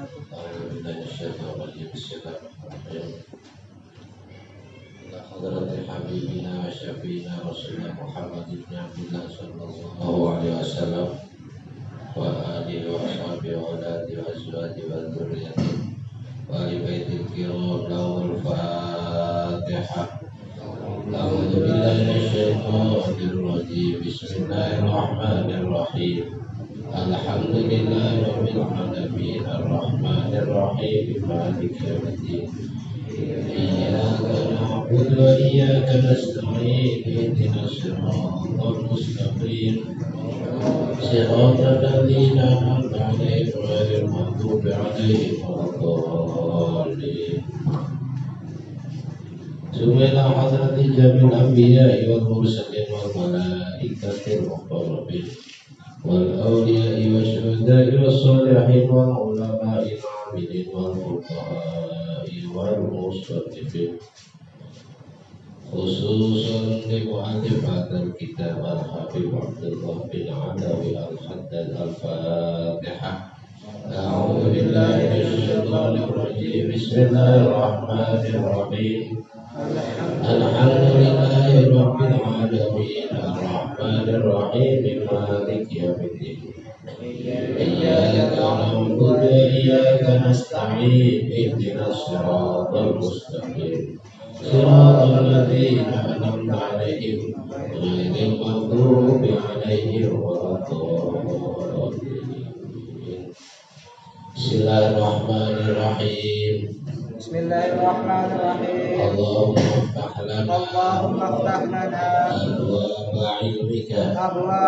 أعوذ بالله من الشيطان الرجيم بسم الله الرحمن الرحيم إلى حضرة حبيبنا وشفينا رسولنا محمد بن عبد الله صلى الله عليه وسلم وآله وأصحابه وأولاده وأزواجه وذريته وآل بيت الكرام لهم الفاتحة. أعوذ بالله من الشيطان الرجيم بسم الله الرحمن الرحيم الحمد لله رب العالمين الرحمن الرحيم مالك يوم الدين إياك نعبد وإياك نستعين اهدنا الصراط المستقيم صراط الذين أنعمت عليهم غير المغضوب عليهم ولا الضالين. ثم إلى حضرة جميع الأنبياء والمرسلين والملائكة المقربين والأولياء والشهداء والصالحين والعلماء العاملين والفقهاء والمصدقين خصوصا لمؤلف هذا الكتاب الحبيب عبد الله بن عدوي الحداد الفاتحة. أعوذ بالله من الشيطان الرجيم بسم الله الرحمن الرحيم الحمد لله رب العالمين الرحمن الرحيم مالك يوم الدين إياك نعبد وإياك نستعين اهدنا الصراط المستقيم صراط الذين أنعمت عليهم غير المغضوب عليهم ولا الضالين. Bismillahirrahmanirrahim. Bismillahirrahmanirrahim. Allahumma aftah lana abwaaba ilmika kama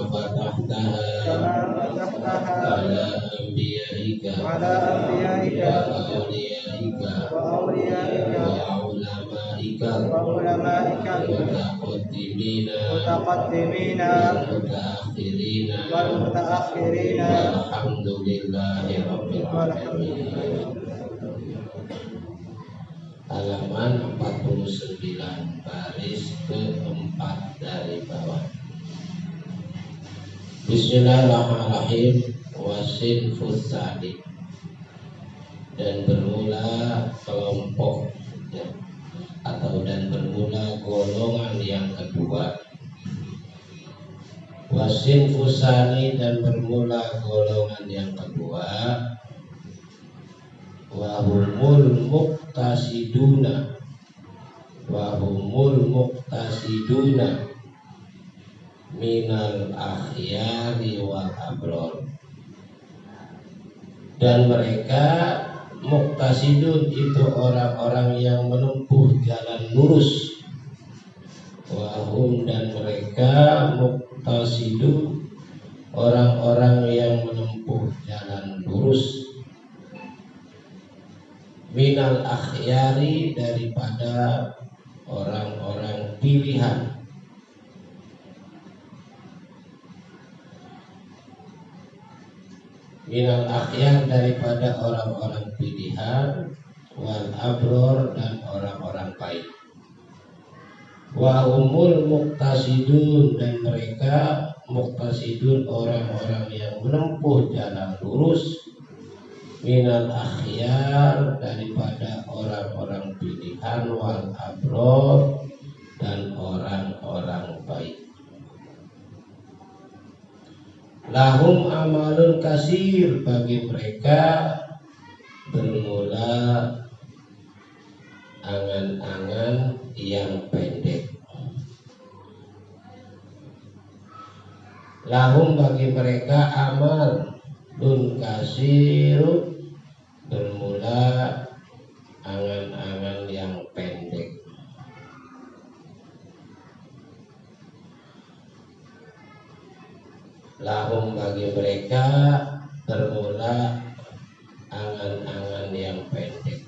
fatahtaha ala anbiyaika wa awliyaika wa ulamaika mutaqaddimina wal mutaakhirina walhamdulillahi rabbil alamin. Halaman 49 baris keempat dari bawah. Bismillahirrahmanirrahim. Wasin fusadi, dan bermula kelompok ya, dan bermula golongan yang kedua. Wasin fusani, dan bermula golongan yang kedua. Wahumul muqtasiduna minal akhyari wal abror, dan mereka muqtasidun itu orang-orang yang menempuh jalan lurus. Wahum, dan mereka muqtasidun orang-orang yang menempuh jalan lurus. Minal akhyari, daripada orang-orang pilihan. Minal akhyar, daripada orang-orang pilihan. Wal abror, dan orang-orang baik. Wa umul muqtasidun, dan mereka muqtasidun orang-orang yang menempuh jalan lurus. Minal akhyar, daripada orang-orang pilihan. Wal abror, dan orang-orang baik. Lahum amalun kasir, bagi mereka bermula angan-angan yang pendek. Lahum, bagi mereka amal dun kasirun, bermula angan-angan yang pendek. Lahum, bagi mereka bermula angan-angan yang pendek.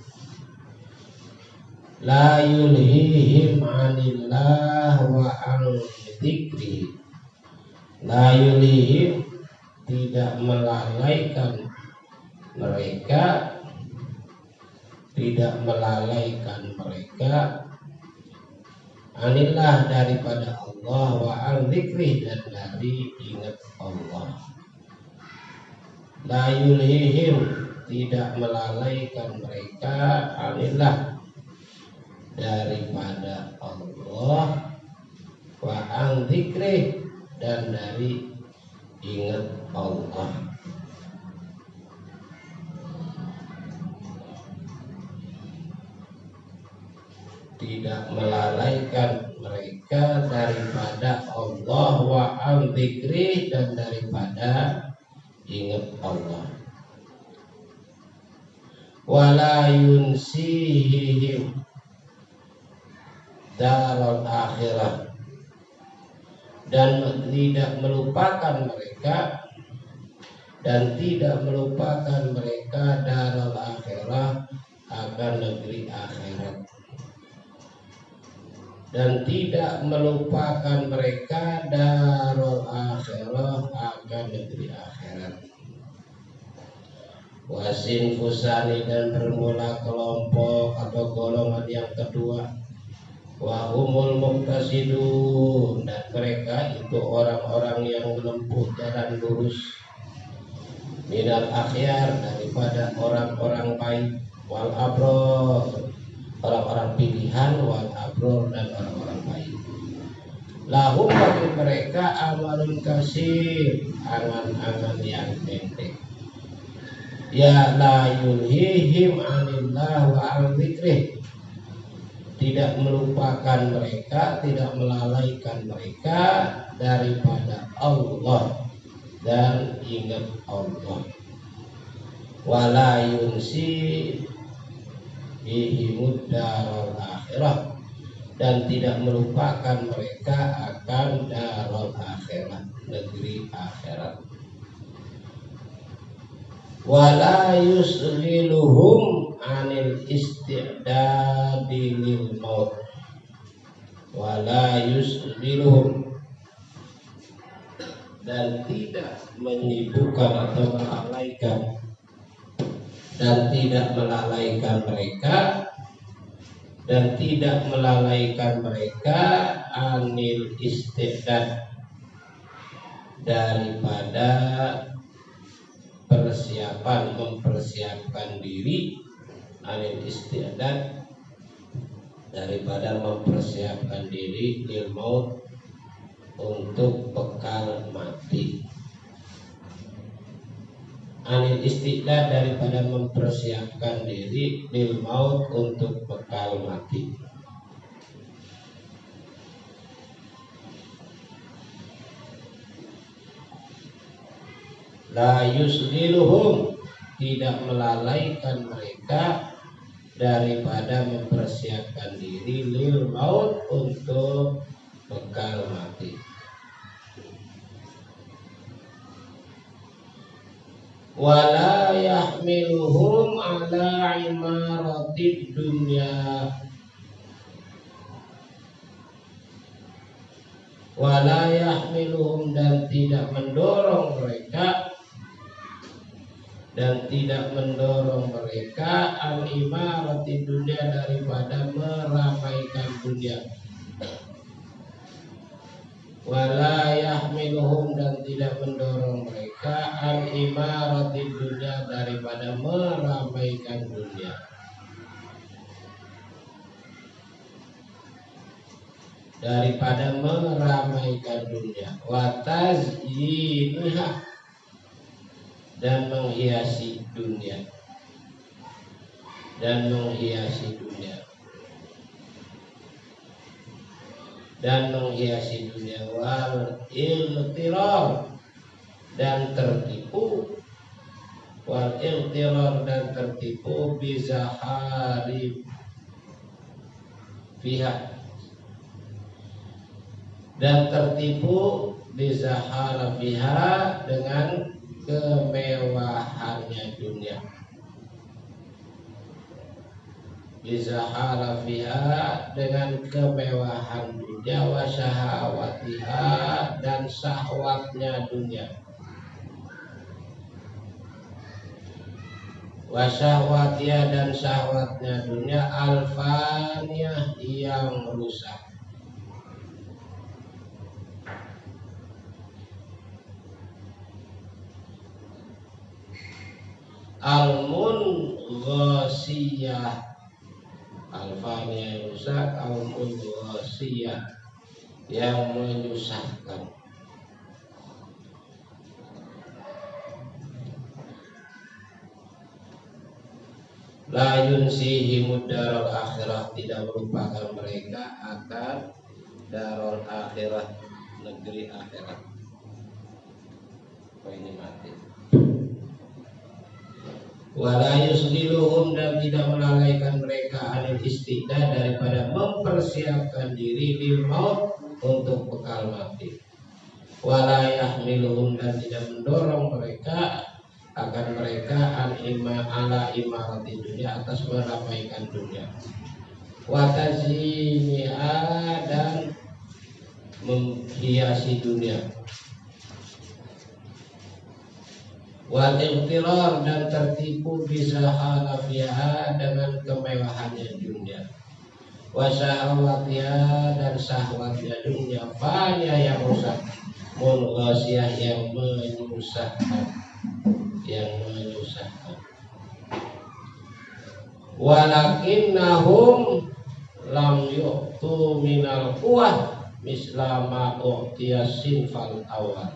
La yulhihim anillah wa an dzikri. La yulhihim, tidak melalaikan mereka, anillah, daripada Allah, wa al dzikri, dan dari ingat Allah. la yulhihim, tidak melalaikan mereka, anillah, daripada Allah, wa an dzikrih, dan dari ingat Allah. Tidak melalaikan mereka daripada Allah, wa an dzikrih, dan daripada ingat Allah. Wala yunsihihim darul akhirah, dan tidak melupakan mereka, dan tidak melupakan mereka darul akhirah, akan negeri akhirat, dan tidak melupakan mereka darul akhirah, akan negeri akhirat. Wasin fusani, dan bermula kelompok atau golongan yang kedua, wahumul muqtasidun, dan mereka itu orang-orang yang menempuh jalan lurus, minal akhyar, daripada orang-orang baik, wal abror, orang-orang pilihan, wal abror, dan orang-orang baik. Lahum, bagi mereka amalun kasir, angan-angan yang pendek. Ya la yulhihim anillah wa an dzikrih, tidak melupakan mereka, tidak melalaikan mereka daripada Allah dan ingat Allah. Wala yunsi bihimud darul akhirah, dan tidak melupakan mereka akan darul akhirah, negeri akhirat. Wala yusghiluhum anil isti'dadi lil maut, wala yusghiluhum, dan tidak menyibukkan atau melalaikan, dan tidak melalaikan mereka, dan tidak melalaikan mereka anil isti'dad, daripada persiapan, mempersiapkan diri, anil isti'dad, daripada mempersiapkan diri, lil maut, untuk bekal mati. Anil isti'dad, daripada mempersiapkan diri, lil maut, untuk bekal mati. La yusghiluhum, tidak melalaikan mereka daripada mempersiapkan diri, lil maut, untuk bekal mati. Wala yahmiluhum ala imaratid dunya, wala yahmiluhum, dan tidak mendorong mereka, dan tidak mendorong mereka al imarati dunia, daripada meramaikan dunia. Wala yahmiluhum, dan tidak mendorong mereka al imarati dunia, daripada meramaikan dunia. Daripada meramaikan dunia. Wa tazyiniha, dan menghiasi dunia, dan menghiasi dunia, dan menghiasi dunia. Wal iltirar, dan tertipu, wal iltirar, dan tertipu, bizahari fiha, dan tertipu bizahara fiha, dengan kemewahannya dunia. Bizahara fiha, dengan kemewahan dunia, wa syahawatiha, dan syahwatnya dunia. Wa syahwatiha, dan syahwatnya dunia, alfaniyah, yang rusak. Al-munghasiyah, al-faniyah rusak, al-munghasiyah yang menyusahkan. La yunsihimud darul akhirah, tidak melupakan mereka akan darul akhirah, negeri akhirat. Oh, ini mati. Wala yusghiluhum, dan tidak melalaikan mereka anil istidad, daripada mempersiapkan diri di maut untuk bekal mati. Wala yahmiluhum, dan tidak mendorong mereka akan mereka ala imarati dunia, atas meramaikan dunia. Watazimi'a, dan menghiasi dunia. Watiltiror, dan tertipu bisa halafiha, dengan kemewahannya dunia. Wasahawatiha, dan sahwatnya dunia. Fanya yang rusak, munghasiyah yang menyusahkan, walakinnahum lam yu'tu minal quwwah mislama u'tiya sinfal awal.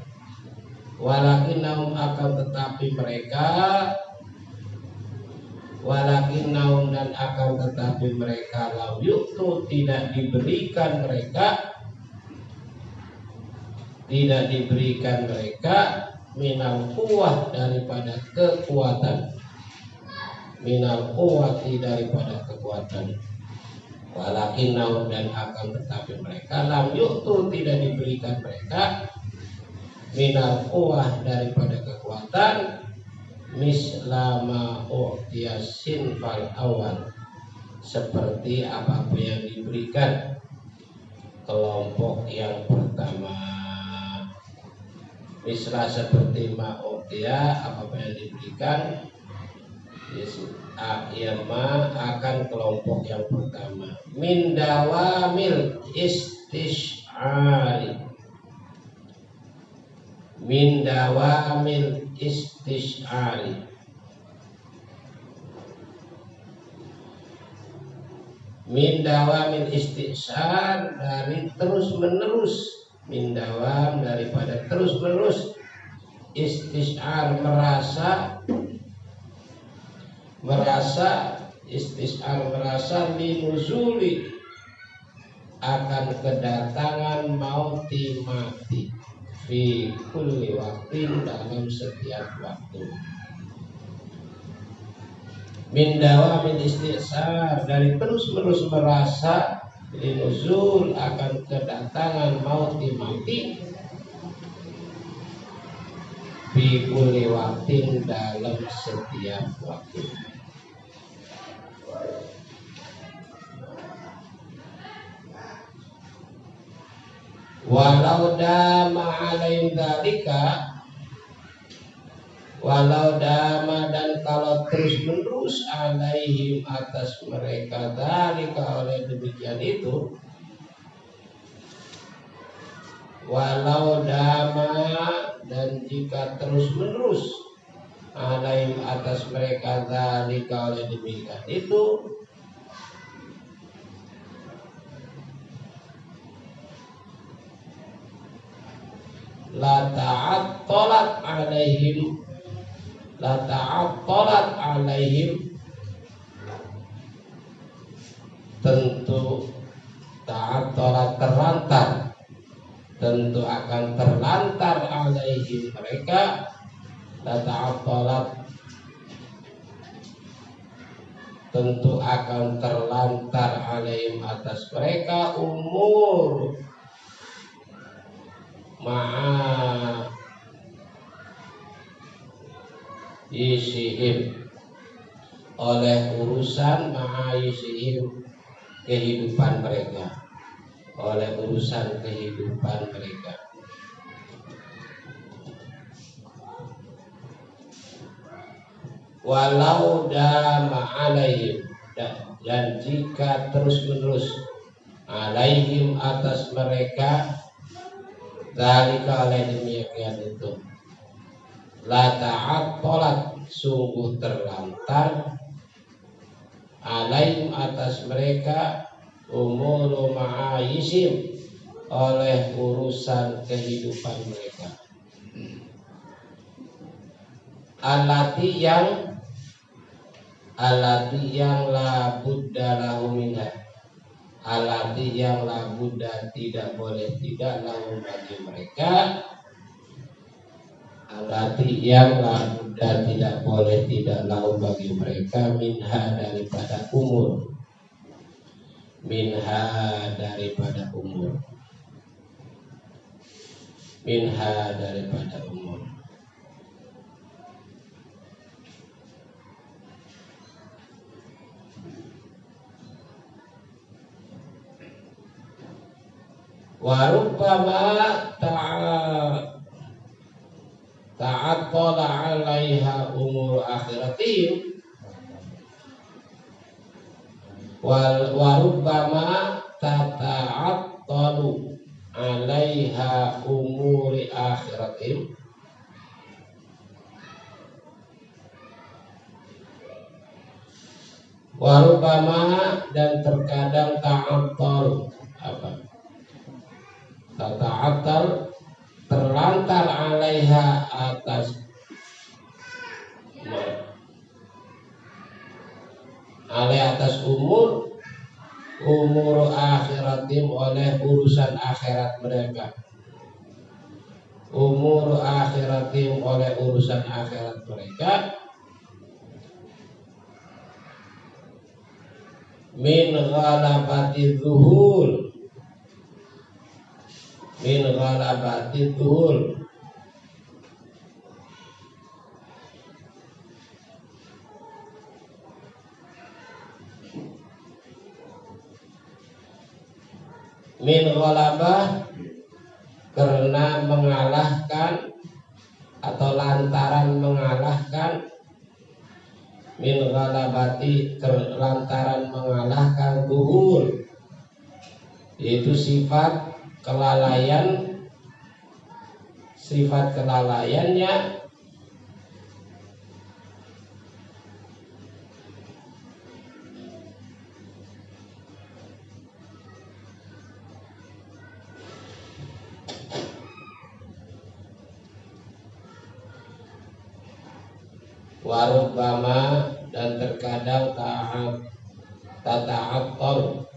Walakinnahum, akan tetapi mereka, walakinnahum, dan akan tetapi mereka, lam yu'tu, tidak diberikan mereka minal quwwah, daripada kekuatan, minal quwwati, daripada kekuatan. Walakinnahum, dan akan tetapi mereka, lam yu'tu, tidak diberikan mereka minal quwwah, daripada kekuatan, mislama u'tiya sinfal awal, seperti apa yang diberikan kelompok yang pertama. Misla, seperti ma'u'tiya, apa yang diberikan akhirma, akan kelompok yang pertama. Min dawamil istish'ari, min dawamil istish'ari, min dawamil istish'ar, dari terus menerus, min dawam, daripada terus menerus, istish'ar, merasa linuzuli, akan kedatangan mauti, mati, fi kulli waktin, dalam setiap waktu. Min dawamil istish'ar, dari terus menerus merasa, linuzul, akan kedatangan mauti, mati, fi kulli waktin, dalam setiap waktu. Walau dama alaihim dzalika, walau dama, dan kalau terus menerus, alaihim, atas mereka, dzalika, oleh demikian itu, walau dama, dan jika terus menerus, alaihim, atas mereka, dzalika, oleh demikian itu, la ta'attalat alaihim, tentu ta'attalat, terlantar, tentu akan terlantar, alaihim, mereka, la ta'attalat, tentu akan terlantar, alaihim, atas mereka, umur ma'a yisihim, oleh urusan ma'a yisihim, kehidupan mereka, oleh urusan kehidupan mereka. Walau dama alaihim, dan jika terus menerus, alaihim, atas mereka, dzalika, oleh demikian itu, la ta'attalat, sungguh terlantar alaihim atas mereka umuru ma'ayisim oleh urusan kehidupan mereka, alati yang la budda lahu minha, alati yang la budda tidak boleh tidak lahu bagi mereka, alati yang la budda tidak boleh tidak lahu bagi mereka, minha daripada umur, minha daripada umur, minha daripada umur. Warubbama ta'attala 'alaiha umur akhiratihim, warubbama tata'attalu 'alaiha umuri akhiratihim, warubbama dan terkadang ta'attal tata'attal terlantar 'alaiha atas umur akhiratim oleh urusan akhirat mereka, umur akhiratim oleh urusan akhirat mereka, min ghalabati zuhul, min ghalabati zuhul, min ghalabah karena mengalahkan atau lantaran mengalahkan, min ghalabati lantaran mengalahkan zuhul, yaitu sifat kelalaiannya warubbama dan terkadang tata'attal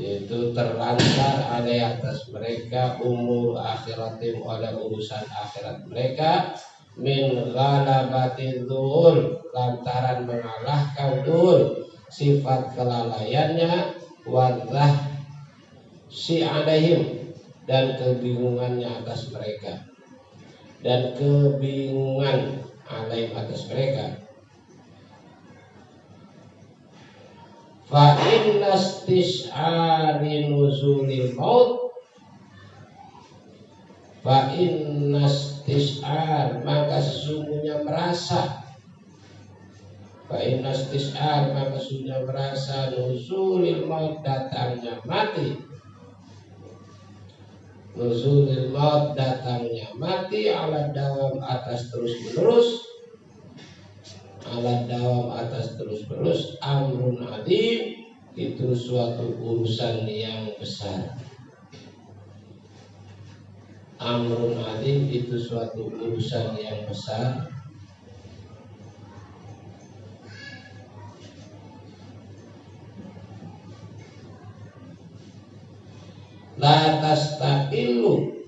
yaitu terlantar ada atas mereka umur akhiratim oleh urusan akhirat mereka, min ghalabati dzul lantaran mengalahkan dzul sifat kelalaiannya, wadah si alaihim dan kebingungannya atas mereka, dan kebingungan alaihim atas mereka. Fa inna istish'ari nuzulil maut, fa inna istish'ar maka sesungguhnya merasa, fa inna istish'ar maka sesungguhnya merasa nuzulil maut datangnya mati, nuzulil maut datangnya mati, ala dawam atas terus menerus, ala dawam atas terus menerus, amrun adim itu suatu urusan yang besar, amrun adim itu suatu urusan yang besar. La tastaqillu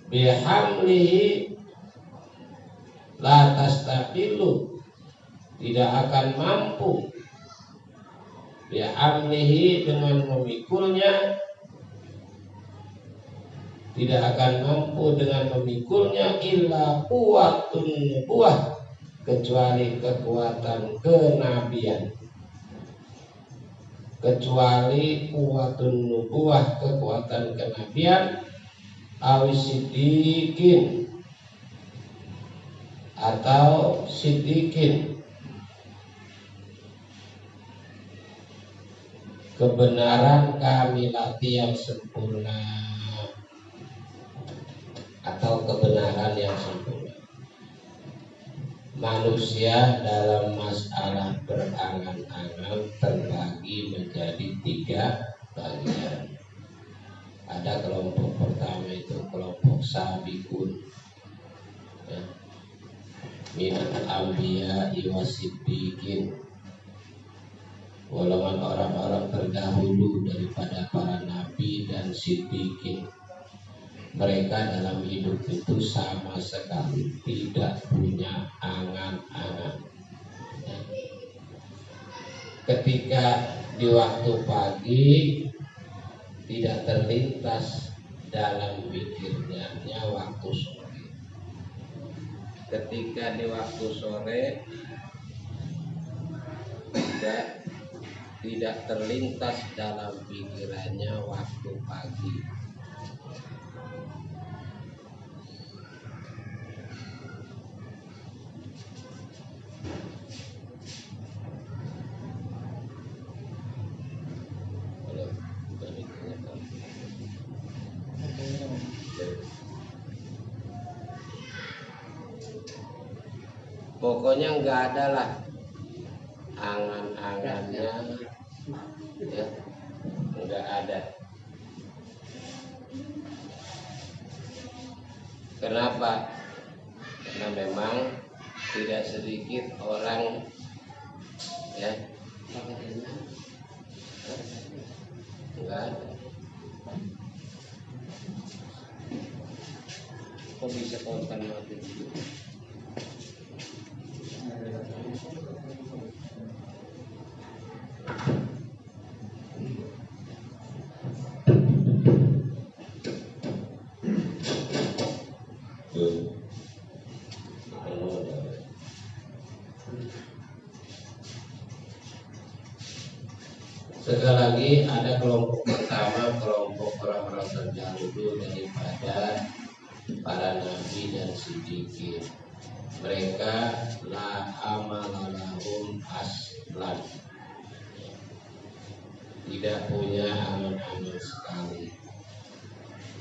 bihamlihi, la tastaqillu tidak akan mampu, bihamlihi dengan memikulnya, tidak akan mampu dengan memikulnya, illa quwwatun nubuwah kecuali kekuatan kenabian, kecuali quwwatun nubuwah kekuatan kenabian, awisidikin atau sidikin kebenaran kamilati yang sempurna, atau kebenaran yang sempurna. manusia dalam masalah berangan-angan terbagi menjadi 3 bagian. Ada kelompok pertama itu kelompok sabiqun, ya, minal anbiya wasiddiqin, golongan orang-orang terdahulu daripada para nabi dan siddiqin. Mereka dalam hidup itu sama sekali tidak punya angan-angan. Ketika di waktu pagi tidak terlintas dalam pikirnya waktu sore. Ketika di waktu sore tidak terlintas dalam pikirannya waktu pagi. Pokoknya nggak ada lah angan-angannya, ya, nggak ada. Kenapa? Karena memang tidak sedikit orang, ya, nggak ada. Kok bisa kontan mati? Sekali lagi ada kelompok pertama, kelompok orang-orang terdahulu daripada para nabi dan siddiqin. Mereka la amalalahum aslan, tidak punya angan-angan sekali.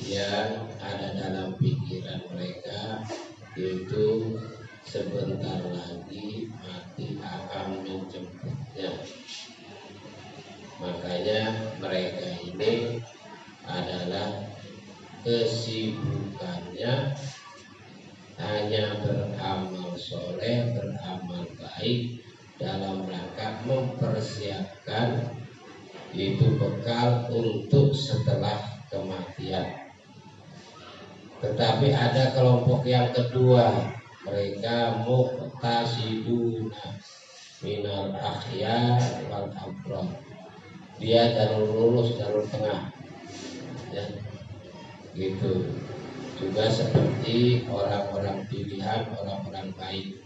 Yang ada dalam pikiran mereka itu sebentar lagi mati akan menjemputnya. Makanya mereka ini adalah kesibukannya hanya beramal soleh, beramal baik dalam rangka mempersiapkan itu bekal untuk setelah kematian. Tetapi ada kelompok yang kedua, mereka muqtasiduna minal akhyar wal abrar. Dia jalur lurus, jalur tengah, ya, gitu. Juga seperti orang-orang pilihan, orang-orang baik.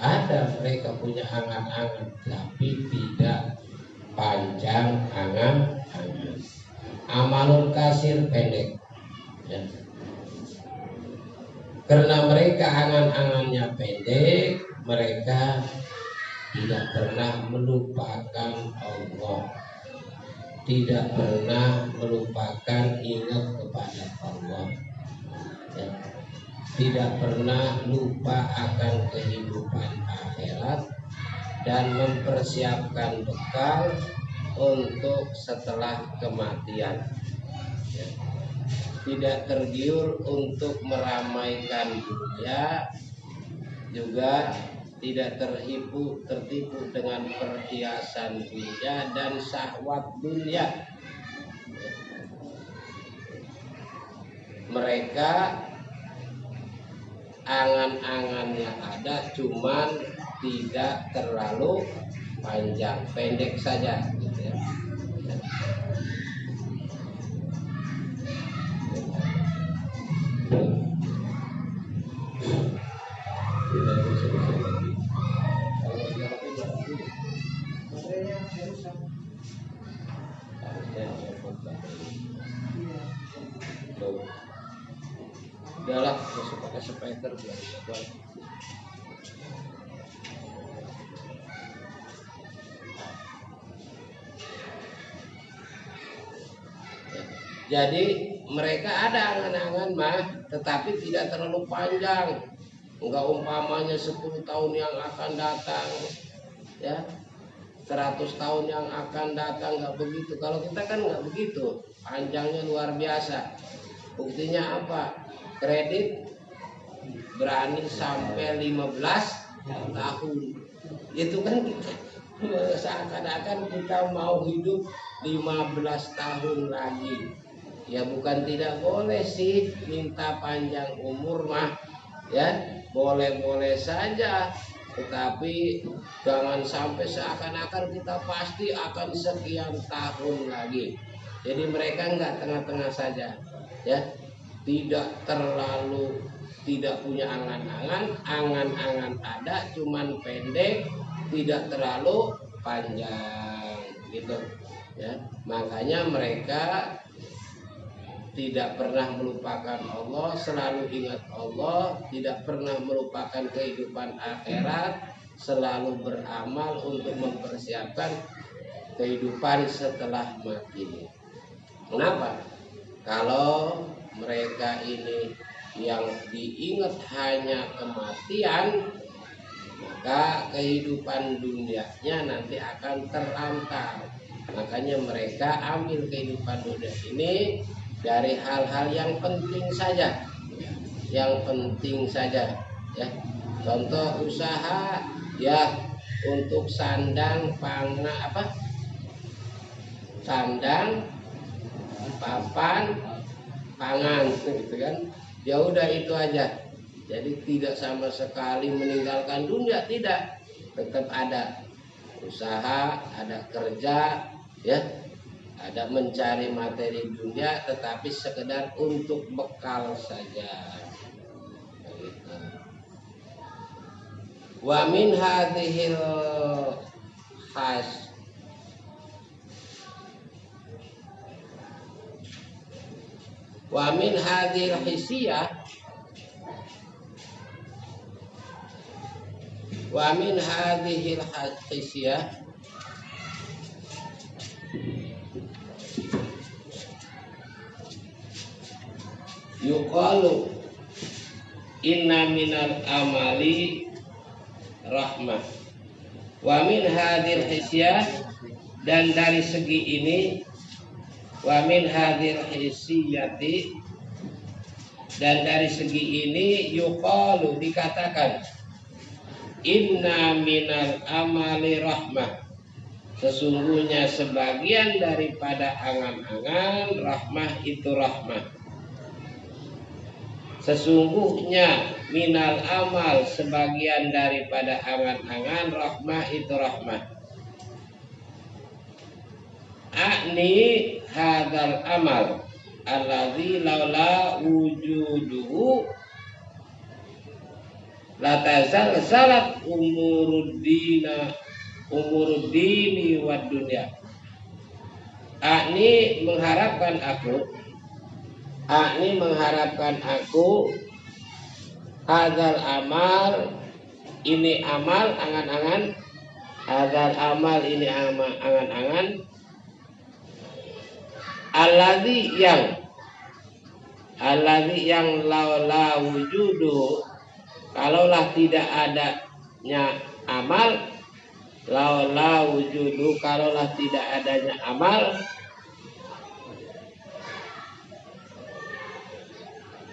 Ada mereka punya angan-angan, tapi tidak panjang angan-angan. Amalul kasir pendek, ya. Karena mereka angan-angannya pendek, mereka tidak pernah melupakan Allah, tidak pernah melupakan ingat kepada Allah, ya. Tidak pernah lupa akan kehidupan akhirat dan mempersiapkan bekal untuk setelah kematian, ya. Tidak tergiur untuk meramaikan dunia, juga tidak tertipu dengan perhiasan dunia dan syahwat dunia. Mereka angan-angannya ada, cuman tidak terlalu panjang, pendek saja, gitu ya. Udahlah, masuk pakai speaker biar kuat. Jadi mereka ada angan-angan mah, tetapi tidak terlalu panjang. Enggak umpamanya 10 tahun yang akan datang, ya 100 tahun yang akan datang, nggak begitu. Kalau kita kan nggak begitu, panjangnya luar biasa. Buktinya apa? Kredit berani sampai 15 tahun. Itu kan kita seakan-akan kita mau hidup 15 tahun lagi. Ya bukan tidak boleh sih minta panjang umur mah, ya boleh-boleh saja, tetapi jangan sampai seakan-akan kita pasti akan sekian tahun lagi. Jadi mereka enggak tengah-tengah saja, ya tidak terlalu tidak punya angan-angan, angan-angan ada cuman pendek, tidak terlalu panjang gitu, ya makanya mereka tidak pernah melupakan Allah, selalu ingat Allah, tidak pernah melupakan kehidupan akhirat, selalu beramal untuk mempersiapkan kehidupan setelah mati. Kenapa? Kalau mereka ini yang diingat hanya kematian, maka kehidupan dunianya nanti akan terlantar. Makanya mereka ambil kehidupan dunia ini dari hal-hal yang penting saja, yang penting saja, ya. Contoh usaha, ya untuk sandang sandang, papan, pangan, gitu kan. Ya udah itu aja. Jadi tidak sama sekali meninggalkan dunia, tidak. Tetap ada usaha, ada kerja, ya. Ada mencari materi dunia, tetapi sekedar untuk bekal saja. Gitu. Wa min hadhil khas wa min hadhil hisiyah wa min hadhil hisiyah yuqalu inna minal amali rahmah. Wa min hadhil hisyah, dan dari segi ini, wa min hadhil hisyati, dan dari segi ini yuqalu dikatakan inna minal amali rahmah, sesungguhnya sebagian daripada angan-angan rahmah itu rahmah. Sesungguhnya minal amal, sebagian daripada angan-angan rahmah itu rahmah. Akni hadzal amal alladzi laula wujuduhu la tazalzalat umuruddini wad dunya. Akni mengharapkan aku hadzal amal, ini amal angan-angan, hadzal amal ini angan-angan, alladzi yang laula wujudu, kalaulah tidak adanya amal, laula wujudu, kalaulah tidak adanya amal,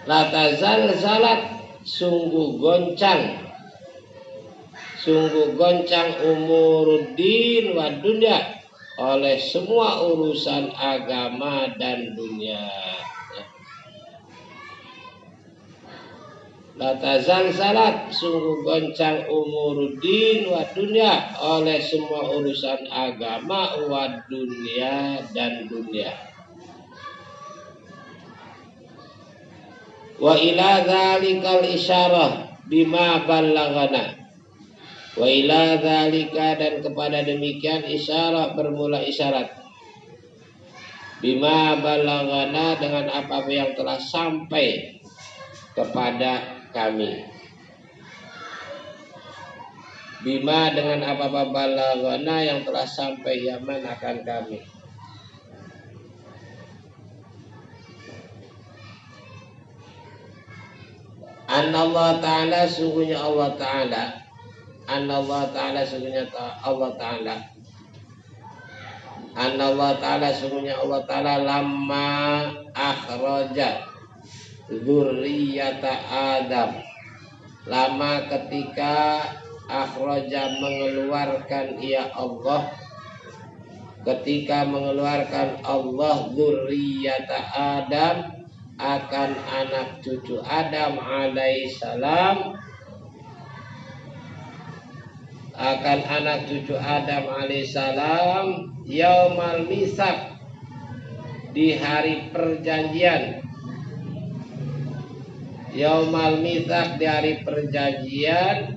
la tazalzalat, sungguh goncang umuruddin wa dunya, oleh semua urusan agama dan dunia. La tazalzalat, sungguh goncang umuruddin wa dunya, oleh semua urusan agama wa dunia dan dunia. Wa ila dzalikal isyarah bima ballaghana. Wa ila dzalika, dan kepada demikian isyarah, bermula isyarat, bima ballaghana, dengan apa yang telah sampai kepada kami. Bima, dengan apa ballaghana, yang telah sampai Yaman akan kami. Anallah Ta'ala sungguhnya Allah Ta'ala. Anallah Ta'ala sungguhnya Allah Ta'ala. Anallah Ta'ala sungguhnya Allah Ta'ala lamma akhraja dzurriyyata Adam. Lama ketika akhraja mengeluarkan ia Allah, ketika mengeluarkan Allah dzurriyyata Adam akan anak cucu Adam alaihissalam, akan anak cucu Adam alaihissalam yaumal misak, di hari perjanjian. Yaumal misak, di hari perjanjian,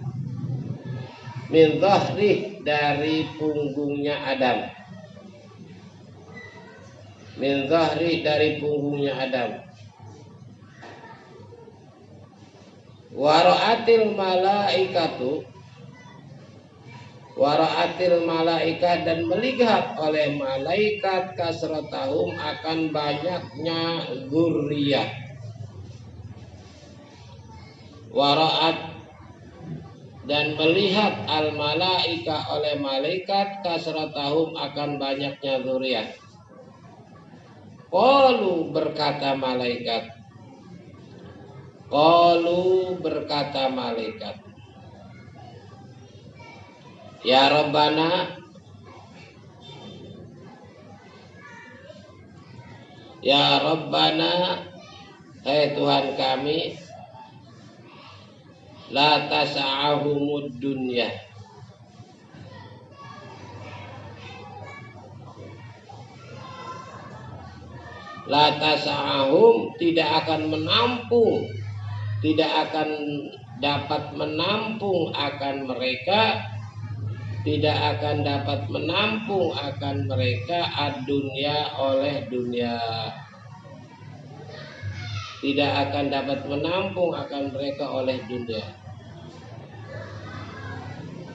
min dhahrih, dari punggungnya Adam. Min dhahrih, dari punggungnya Adam. Wara'atil malaikatu, wara'atil malaikat, dan melihat oleh malaikat kasratahum, akan banyaknya dzurriyyah. Wara'at, dan melihat al malaika oleh malaikat kasratahum, akan banyaknya dzurriyyah. Qalu, berkata malaikat. Qalu, berkata malaikat. Ya Rabbana, ya Rabbana, hai Tuhan kami, la tasa'ahumud dunya, la tasa'ahum, tidak akan menampung, tidak akan dapat menampung akan mereka, tidak akan dapat menampung akan mereka ad-dunya, oleh dunia. Tidak akan dapat menampung akan mereka oleh dunia.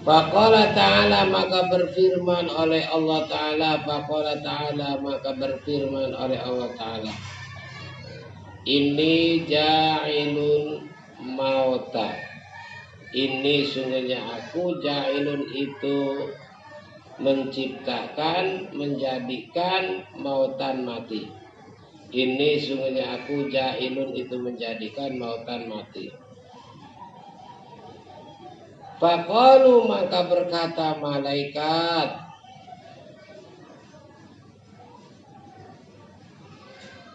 Faqala ta'ala, maka berfirman oleh Allah Ta'ala. Faqala ta'ala, maka berfirman oleh Allah Ta'ala. Inni ja'ilun mauta, ini sungguhnya aku, ja'ilun itu menciptakan, menjadikan, mautan mati. Ini sungguhnya aku, ja'ilun itu menjadikan, mautan mati. Faqalu, maka berkata malaikat,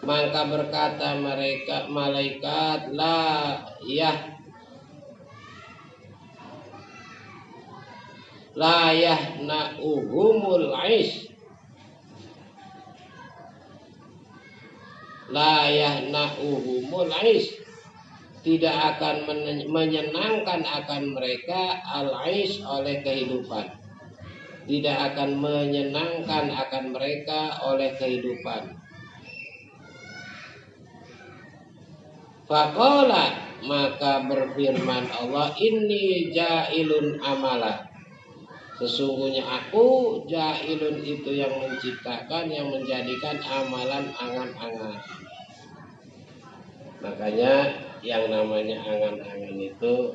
maka berkata mereka malaikat, la yahna'uhumul aish, la yahna'uhumul aish, tidak akan menyenangkan akan mereka al aish, oleh kehidupan. Tidak akan menyenangkan akan mereka oleh kehidupan. Faqala, maka berfirman Allah, inni ja'ilun amala, sesungguhnya aku, ja'ilun itu yang menciptakan, yang menjadikan, amalan, angan-angan. Makanya yang namanya angan-angan itu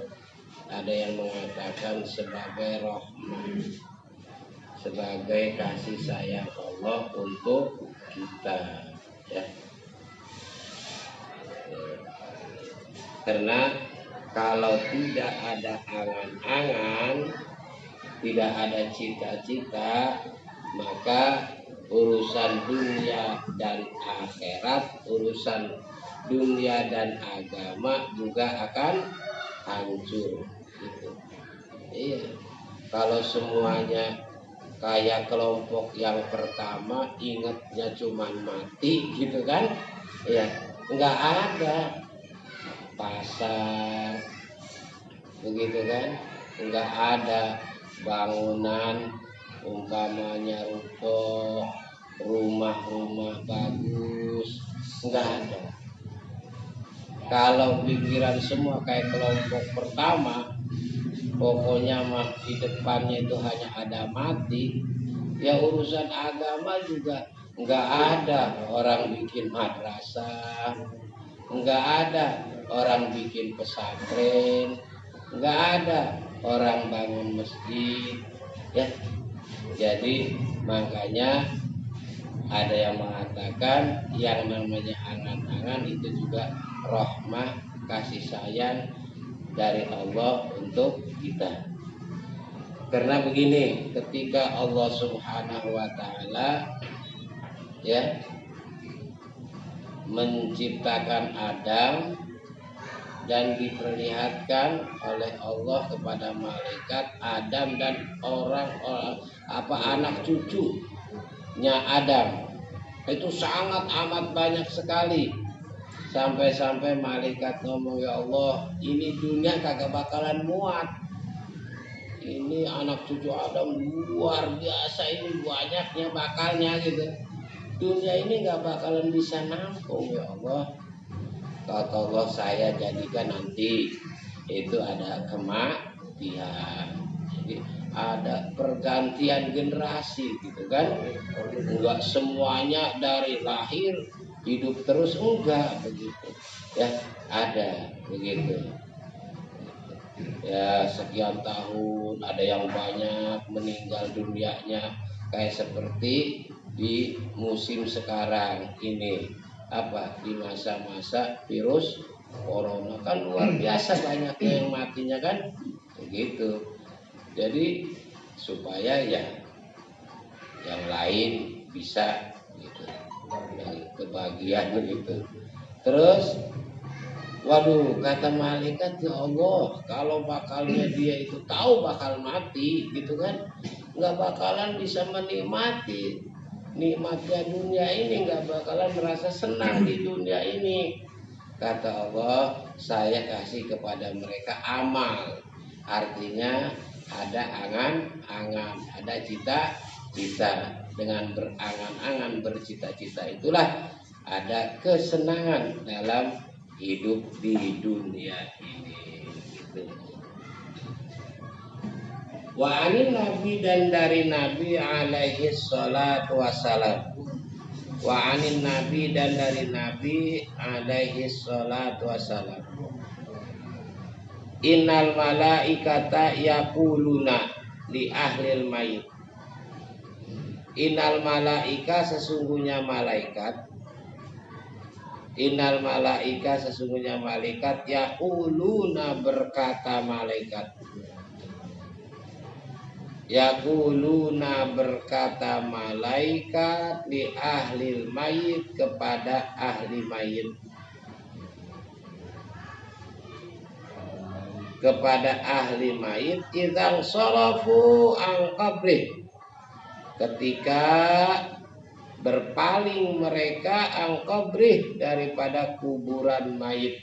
ada yang mengatakan sebagai rahmat, sebagai kasih sayang Allah untuk kita, ya. Karena kalau tidak ada angan-angan, tidak ada cita-cita, maka urusan dunia dan akhirat, urusan dunia dan agama juga akan hancur. Gitu. Iya. Kalau semuanya kayak kelompok yang pertama, ingatnya cuman mati, gitu kan? Ya, nggak ada pasar, begitu kan? Nggak ada bangunan, umpamanya ruko, rumah-rumah bagus, nggak ada. Kalau pikiran semua kayak kelompok pertama, pokoknya mah di depannya itu hanya ada mati, ya urusan agama juga nggak ada. Orang bikin madrasah, Enggak ada orang bikin pesantren, enggak ada orang bangun masjid, ya. Jadi makanya ada yang mengatakan yang namanya angan-angan itu juga rahmah, kasih sayang dari Allah untuk kita. Karena begini, ketika Allah Subhanahu wa taala ya menciptakan Adam dan diperlihatkan oleh Allah kepada malaikat Adam dan anak cucunya Adam, itu sangat amat banyak sekali. Sampai-sampai malaikat ngomong, ya Allah, ini dunia kagak bakalan muat. Ini anak cucu Adam luar biasa, ini banyaknya bakalnya gitu. Dunia ini gak bakalan bisa nampung ya Allah. Kata Allah, saya jadikan nanti itu ada kematian. Jadi ada pergantian generasi gitu kan. Enggak semuanya dari lahir hidup terus, enggak begitu. Ya, ada begitu. Ya sekian tahun ada yang banyak meninggal dunianya, kayak seperti di musim sekarang ini, di masa-masa virus corona kan luar biasa banyaknya yang matinya kan begitu. Jadi supaya ya yang lain bisa gitu, kebahagiaan begitu. Terus waduh, kata malaikat, ya Allah, kalau bakalnya dia itu tahu bakal mati gitu kan, nggak bakalan bisa menikmati nikmatnya dunia ini, nggak bakalan merasa senang di dunia ini. Kata Allah, saya kasih kepada mereka amal, artinya ada angan-angan, ada cita-cita. Dengan berangan-angan, bercita-cita itulah ada kesenangan dalam hidup di dunia ini gitu. Wa anin nabi, dan dari Nabi alaihi salatu wassalam. Wa anin nabi, dan dari Nabi alaihi salatu wassalam. Innal malaikata yaquluna li ahlil mayit. Innal malaika, sesungguhnya malaikat. Innal malaika, sesungguhnya malaikat, yaquluna, berkata malaikat. Yaquluna, berkata malaikat, li ahlil mayit, kepada ahli mayit. Kepada ahli mayit, idzan sharafu an qabrih, ketika berpaling mereka an qabrih, daripada kuburan mayit.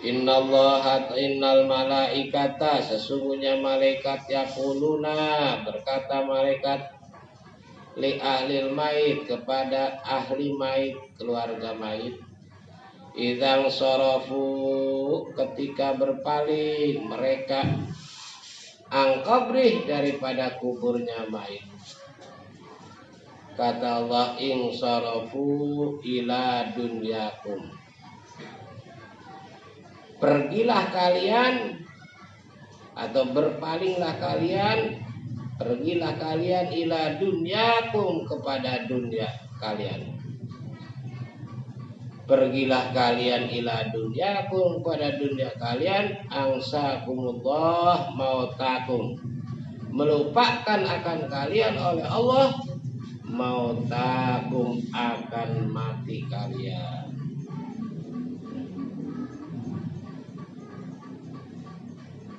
Innal malaikata, sesungguhnya malaikat, yaquluna, berkata malaikat, li ahlil mayit, kepada ahli mayit, keluarga mayit. Idzan sharafu, ketika berpaling mereka an qabrih, daripada kuburnya mayit. Kata Allah, in sharafu ila dunyakum, pergilah kalian atau berpalinglah kalian, pergilah kalian ila dunyakum, kepada dunia kalian. Pergilah kalian ila dunyakum, kepada dunia kalian. Angsakumullah mautakum, melupakan akan kalian oleh Allah, mautakum, akan mati kalian.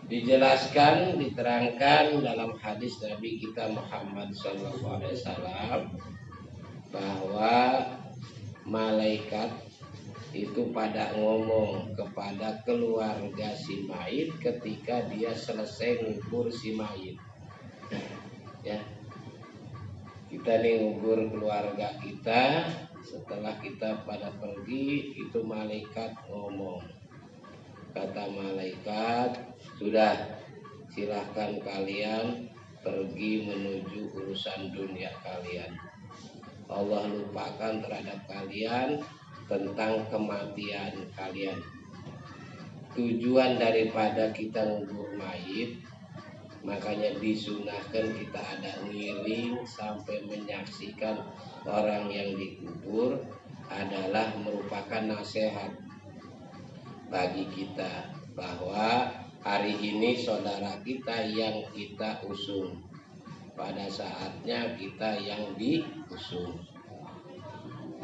Dijelaskan, diterangkan dalam hadis Nabi kita Muhammad SAW bahwa malaikat itu pada ngomong kepada keluarga si mayit ketika dia selesai ngubur si mayit. Ya, kita nih ngubur keluarga kita, setelah kita pada pergi, itu malaikat ngomong. Kata malaikat, sudah, silahkan kalian pergi menuju urusan dunia kalian. Allah lupakan terhadap kalian tentang kematian kalian. Tujuan daripada kita ngubur mayit, makanya disunahkan kita ada ngiring sampai menyaksikan orang yang dikubur, adalah merupakan nasihat bagi kita bahwa hari ini saudara kita yang kita usung, pada saatnya kita yang diusung.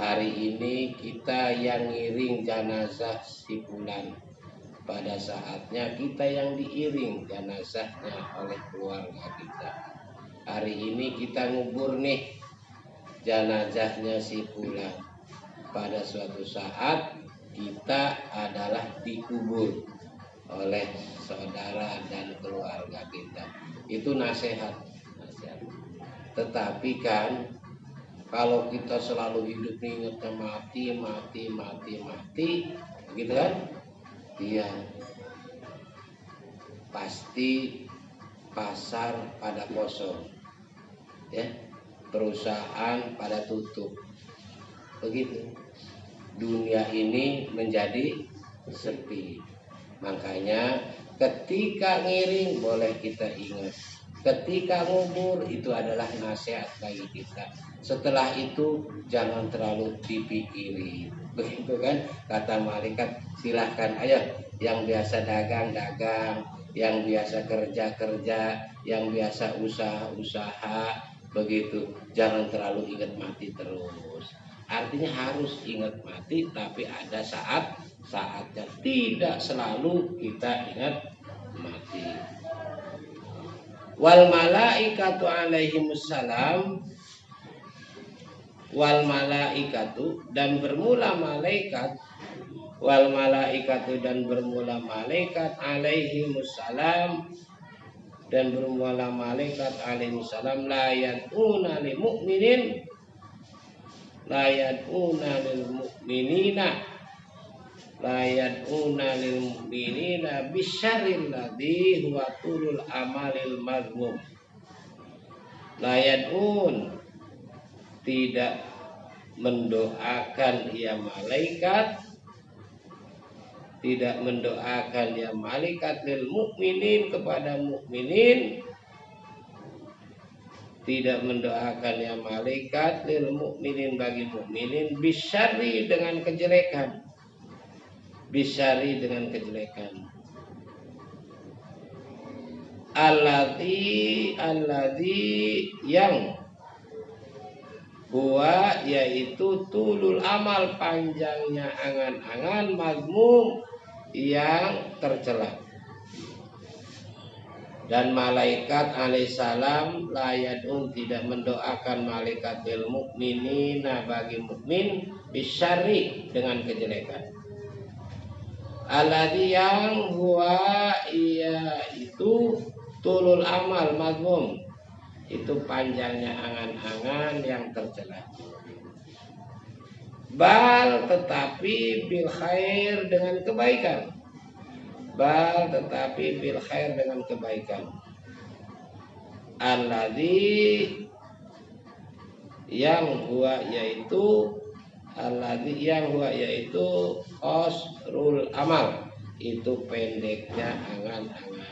Hari ini kita yang ngiring jenazah si fulan, pada saatnya kita yang diiring jenazahnya oleh keluarga kita. Hari ini kita ngubur nih jenazahnya si fulan, pada suatu saat kita adalah dikubur oleh saudara dan keluarga kita. Itu nasihat. Tetapi kan kalau kita selalu hidup ingatnya mati, gitu kan? Iya, pasti pasar pada kosong, ya, perusahaan pada tutup, begitu. Dunia ini menjadi sepi. Makanya ketika ngiring boleh kita ingat, ketika ngubur itu adalah nasihat bagi kita. Setelah itu jangan terlalu dipikirin, begitu kan? Kata malaikat, silahkan ayo, yang biasa dagang, yang biasa kerja, yang biasa usaha, begitu. Jangan terlalu ingat mati terus. Artinya harus ingat mati, tapi ada saatnya. Tidak selalu kita ingat mati. Wal malaikatu alaihimussalam, wal malaikatu dan bermula malaikat, wal malaikatu dan bermula malaikat alaihimussalam, dan bermula malaikat alaihimussalam, la yad'una lil mu'minin, la yad'una lil mu'minina, la yad'una lil mu'minina bisyarril ladzi huwa tulul amalil mazmum. La yad'un, tidak mendoakan ya malaikat, tidak mendoakan ya malaikat lil mukminin, kepada mukminin, tidak mendoakan ya malaikat lil mukminin, bagi mukminin, bisyari dengan kejelekan, bisyari dengan kejelekan. Alladzi yang huwa yaitu tulul amal, panjangnya angan-angan, mazmum yang tercela. Dan malaikat alaihissalam layadun, tidak mendoakan malaikat lil mukminina, bagi mukmin, bisyari dengan kejelekan. Alladzi yang huwa yaitu tulul amal, mazmum itu panjangnya angan-angan yang tercela. Bal, tetapi bil khair, dengan kebaikan. Bal, tetapi bil khair, dengan kebaikan. Alladzi yang huwa yaitu, alladzi yang huwa yaitu qasrul amal, itu pendeknya angan-angan.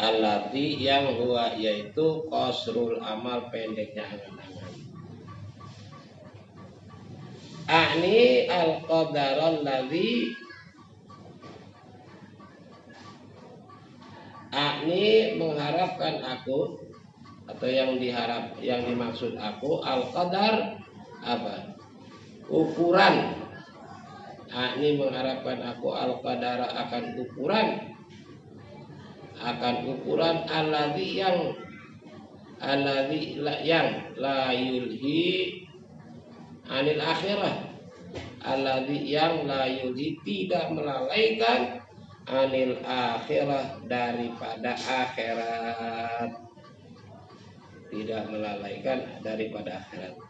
Alladzi yang huwa yaitu qasrul amal, pendeknya angan-angan. Ani al-qadaral ladzi, ani mengharapkan aku, atau yang dimaksud aku, al-qadar apa? Ukuran. Ani mengharapkan aku al-qadara, akan ukuran alladzi yang la yulhi anil akhirah, alladzi yang la yulhi, tidak melalaikan, anil akhirah, daripada akhirat, tidak melalaikan daripada akhirat.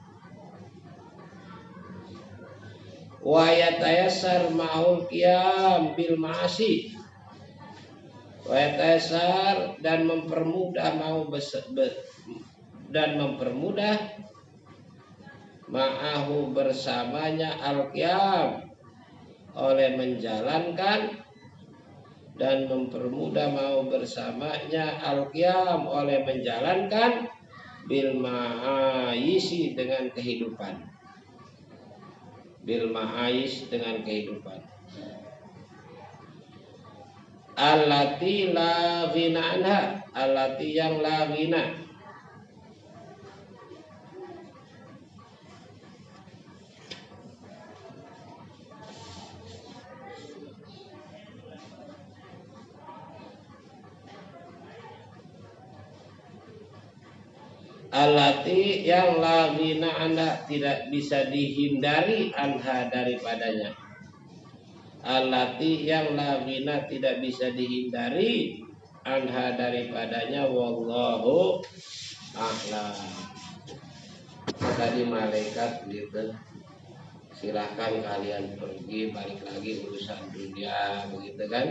wa yatayassar ma'ul qiyam bil ma'asi, wa yatayassar dan mempermudah ma'ahu bersamanya al-qiyam oleh menjalankan, dan mempermudah mau bersamanya al-qiyam oleh menjalankan bil ma'ayisi dengan kehidupan, bil ma'ayis dengan kehidupan allati la ghina anha, allati yang la ghina, allati yang la ghina anha tidak bisa dihindari anha daripadanya, allati yang la ghina tidak bisa dihindari anha daripadanya, wallahu a'lam. Tadi malaikat gitu, silahkan kalian pergi, balik lagi urusan dunia, begitu kan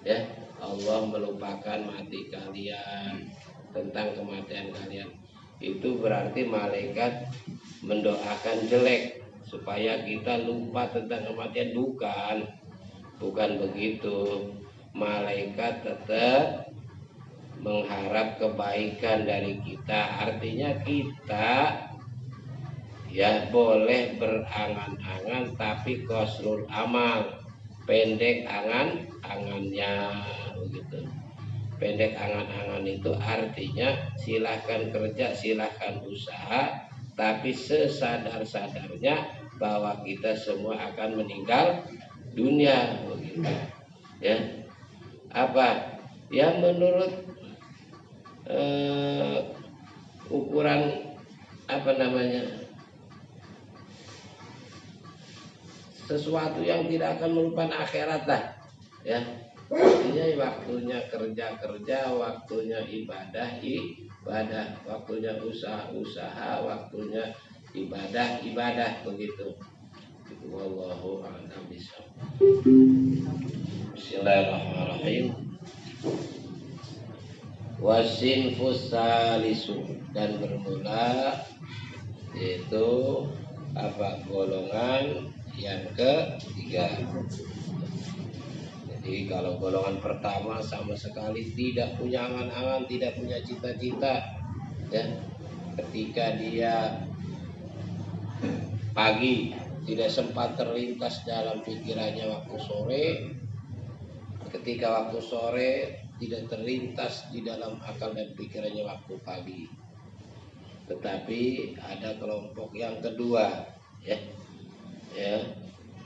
ya. Allah melupakan mati kalian, tentang kematian kalian. Itu berarti malaikat mendoakan jelek supaya kita lupa tentang kematian. Bukan begitu. Malaikat tetap mengharap kebaikan dari kita. Artinya kita ya boleh berangan-angan tapi qasrul amal, pendek angan-angannya, begitu. Pendek angan-angan itu artinya silahkan kerja, silahkan usaha, tapi sesadar-sadarnya bahwa kita semua akan meninggal dunia, begitu ya. Apa yang menurut ukuran apa namanya, sesuatu yang tidak akan melupakan akhirat lah ya. Artinya waktunya kerja, waktunya ibadah, waktunya usaha, waktunya ibadah, begitu. Wallahu a'lam bishawab. Bismillahirrahmanirrahim. Wasinfus salisu, dan bermula yaitu apa, golongan yang ketiga. Jadi kalau golongan pertama sama sekali tidak punya angan-angan, tidak punya cita-cita ya. Ketika dia pagi tidak sempat terlintas dalam pikirannya waktu sore, ketika waktu sore tidak terlintas di dalam akal dan pikirannya waktu pagi. Tetapi ada kelompok yang kedua ya.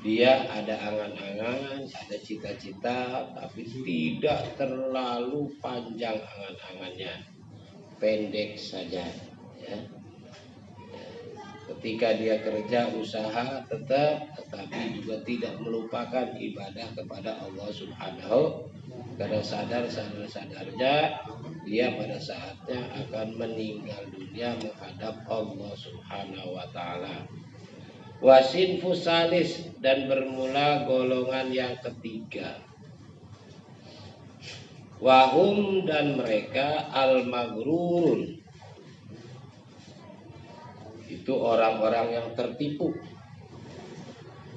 Dia ada angan-angan, ada cita-cita, tapi tidak terlalu panjang angan-angannya, pendek saja ya. Ketika dia kerja usaha tetapi juga tidak melupakan ibadah kepada Allah Subhanahu. Karena sadar-sadarnya dia pada saatnya akan meninggal dunia menghadap Allah Subhanahu wa ta'ala. Wasinfus salis, dan bermula golongan yang ketiga. Wahum, dan mereka al-maghrurun, itu orang-orang yang tertipu.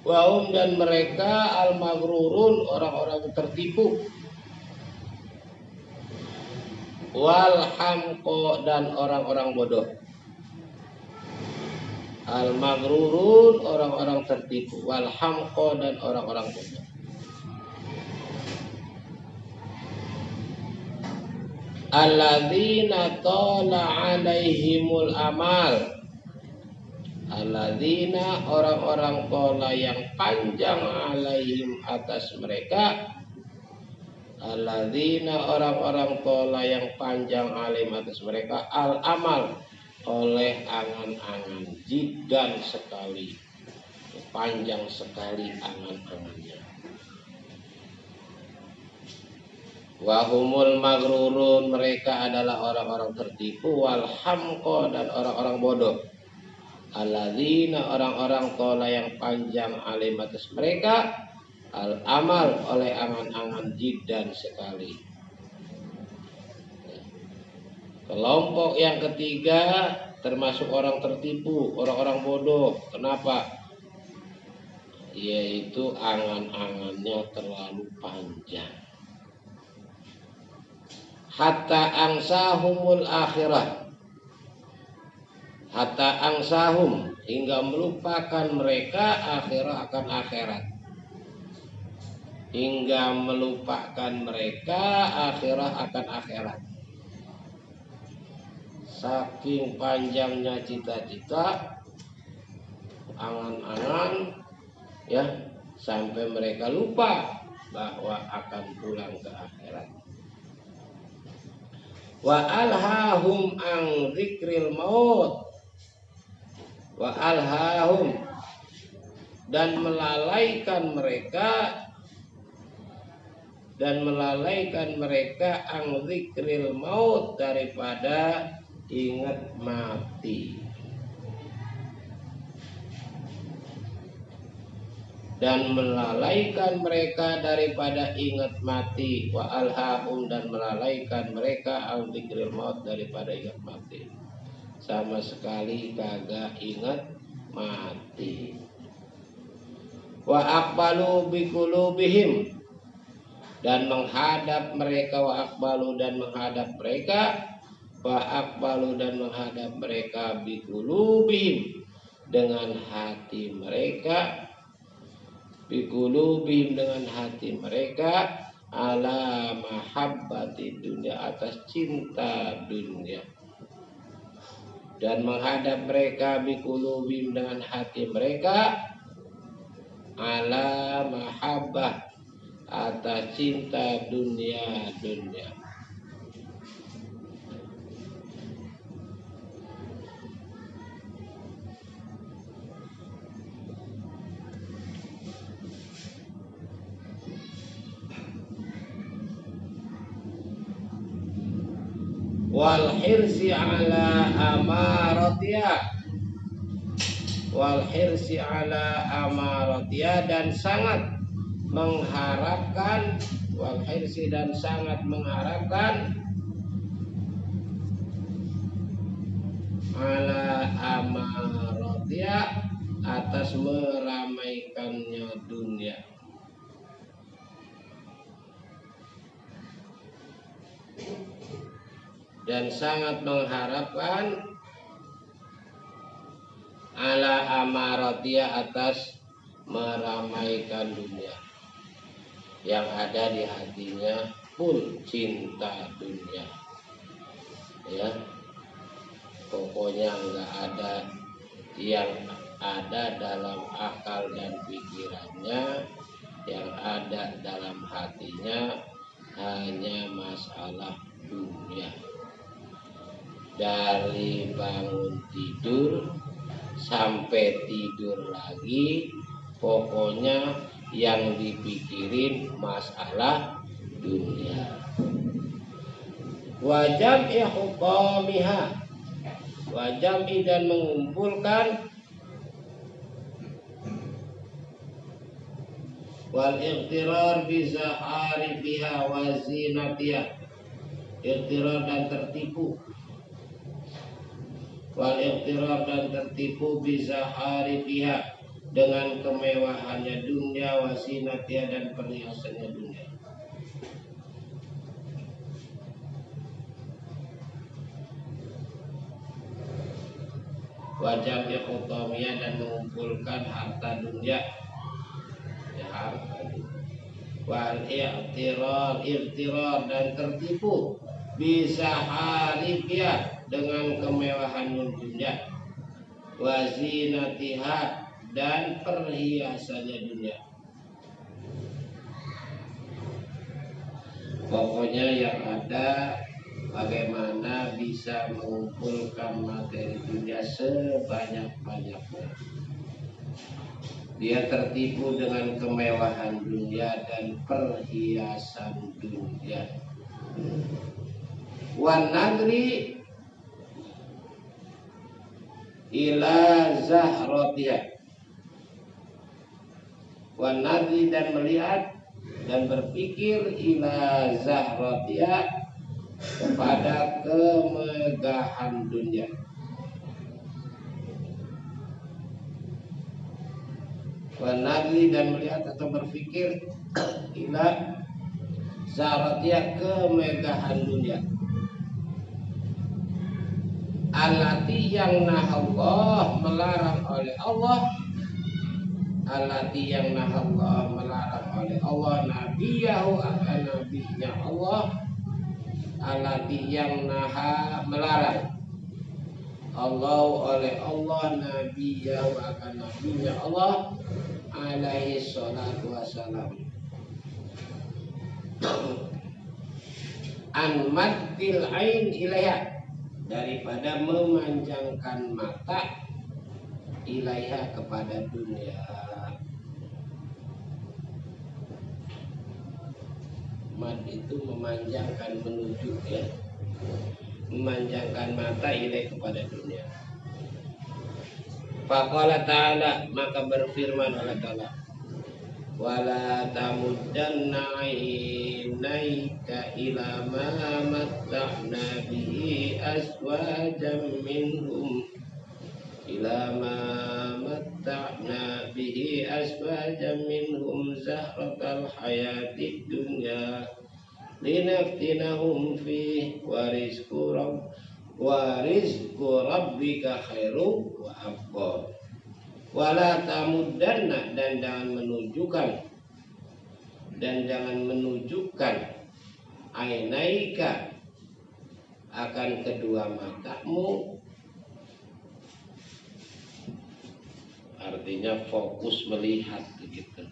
Wahum, dan mereka al-maghrurun, orang-orang yang tertipu. Wal hamqo, dan orang-orang bodoh. Al-maghrurun, orang-orang tertipu. Wal hamqo, dan orang-orang bodoh. Alladzina tala alaihimul amal. Alladzina, orang-orang tala yang panjang alaihim atas mereka. Alladzina, orang-orang tala yang panjang alaihim atas mereka. Al-amal, oleh angan-angan, jiddan sekali, panjang sekali angan-angannya. Wahumul maghrurun, mereka adalah orang-orang tertipu. Wal hamqo, dan orang-orang bodoh. alladzina orang-orang tola yang panjang alim atas mereka al amal oleh angan-angan jiddan sekali. Kelompok yang ketiga termasuk orang tertipu, orang-orang bodoh. Kenapa? Yaitu angan-angannya terlalu panjang. Hatta angsahumul akhirah. Hatta angsahum hingga melupakan mereka akhirah akan akhirat. Hingga melupakan mereka akhirah akan akhirat. Saking panjangnya cita-cita, angan-angan, ya, sampai mereka lupa bahwa akan pulang ke akhirat. Wa alhahum an dzikril maut. Wa alhahum, dan melalaikan mereka an dzikril maut, daripada ingat mati. Dan melalaikan mereka daripada ingat mati. Wa alhahum, dan melalaikan mereka an dzikril maut, daripada ingat mati. Sama sekali kagak ingat mati. Wa aqbalu biqulubihim, dan menghadap mereka. Wa aqbalu, dan menghadap mereka. Wa aqbalu, dan menghadap mereka biqulubihim, dengan hati mereka. Biqulubihim, dengan hati mereka. Ala mahabbati dunia, atas cinta dunia. Dan menghadap mereka biqulubihim, dengan hati mereka. Ala mahabbah, atas cinta dunia. Wal hirsi ala amaratiha. Wal hirsi ala amaratiha, dan sangat mengharapkan. Wal hirsi, dan sangat mengharapkan. Ala amaratiha, atas meramaikannya dunia. Dan sangat mengharapkan ala amaratiha, atas meramaikan dunia. Yang ada di hatinya pun cinta dunia, ya. Pokoknya enggak ada yang ada dalam akal dan pikirannya. Yang ada dalam hatinya hanya masalah dunia. Dari bangun tidur sampai tidur lagi, pokoknya yang dipikirin masalah dunia. Wa jam'i hukamiha, wa jam'i, dan mengumpulkan. Wal ightirar bi zahariha wa zinatiha, ightirar dan tertipu. Wal ightirar, dan tertipu bi zahariha, dengan kemewahannya dunia, wa zinatiha, dan perhiasannya dunia. Wajah ekonomia, dan mengumpulkan harta dunia, ya, harta. Wal ightirar, dan tertipu bisa harifia, dengan kemewahan dunia, wazinatiha, dan perhiasannya dunia. Pokoknya yang ada bagaimana bisa mengumpulkan materi dunia sebanyak-banyaknya. Dia tertipu dengan kemewahan dunia dan perhiasan dunia. Wan nadri, ila zahratiha, wa nadhi dan melihat dan berpikir ila zahratiha kepada kemegahan dunia. Wa nadhi dan melihat atau berpikir ila zahratiha kemegahan dunia. Allati yang nahallah melarang oleh Allah, allati yang nahallah melarang oleh Allah nabiyahu akan nabinya Allah, allati yang naha melarang Allah oleh Allah nabiyahu akan nabinya Allah alaihi salatu wassalam an maddil ain ilaiha, daripada memanjangkan mata ilaiha kepada dunia. Mad itu memanjangkan, menuju, ya, memanjangkan mata ilaiha kepada dunia. Faqala ta'ala, maka berfirman Allah Ta'ala, wala tamuddanna ainaika ila ma matta'na bihi azwajan minhum, ila ma matta'na bihi azwajan minhum zahratal hayatid dunya linaftinahum fi wa rizqu rabbika khairu wa abqa. Wala tamuddanna, dan jangan menunjukkan ainaika akan kedua matamu, artinya fokus melihat begitu,